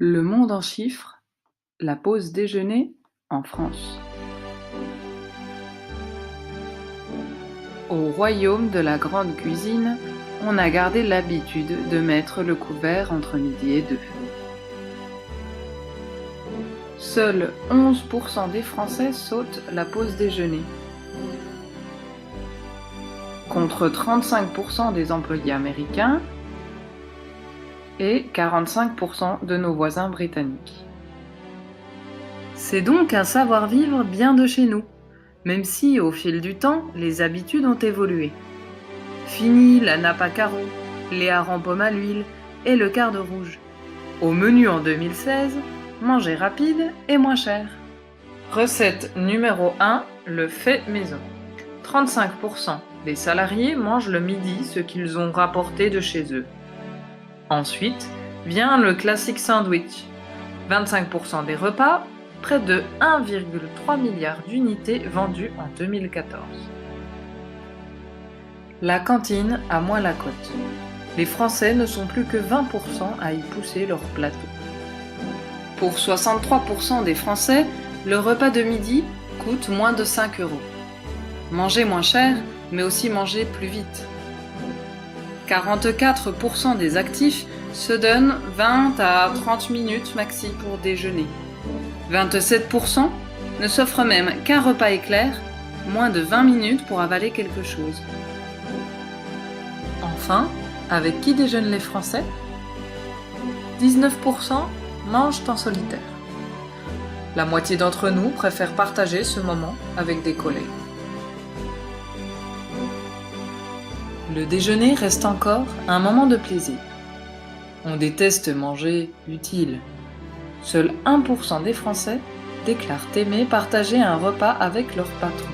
Le monde en chiffres, la pause déjeuner en France. Au royaume de la grande cuisine, on a gardé l'habitude de mettre le couvert entre midi et 2. Seuls 11% des Français sautent la pause déjeuner, contre 35% des employés américains et 45% de nos voisins britanniques. C'est donc un savoir-vivre bien de chez nous, même si, au fil du temps, les habitudes ont évolué. Fini la nappe à carreaux, les harengs pommes à l'huile et le quart de rouge. Au menu en 2016, manger rapide et moins cher. Recette numéro 1, le fait maison. 35% des salariés mangent le midi ce qu'ils ont rapporté de chez eux. Ensuite vient le classique sandwich. 25% des repas, près de 1,3 milliard d'unités vendues en 2014. La cantine a moins la cote. Les Français ne sont plus que 20% à y pousser leur plateau. Pour 63% des Français, le repas de midi coûte moins de 5 €. Manger moins cher, mais aussi manger plus vite. 44% des actifs se donnent 20 à 30 minutes maxi pour déjeuner. 27% ne s'offrent même qu'un repas éclair, moins de 20 minutes pour avaler quelque chose. Enfin, avec qui déjeunent les Français ? 19% mangent en solitaire. La moitié d'entre nous préfèrent partager ce moment avec des collègues. Le déjeuner reste encore un moment de plaisir. On déteste manger utile. Seul 1% des Français déclarent aimer partager un repas avec leur patron.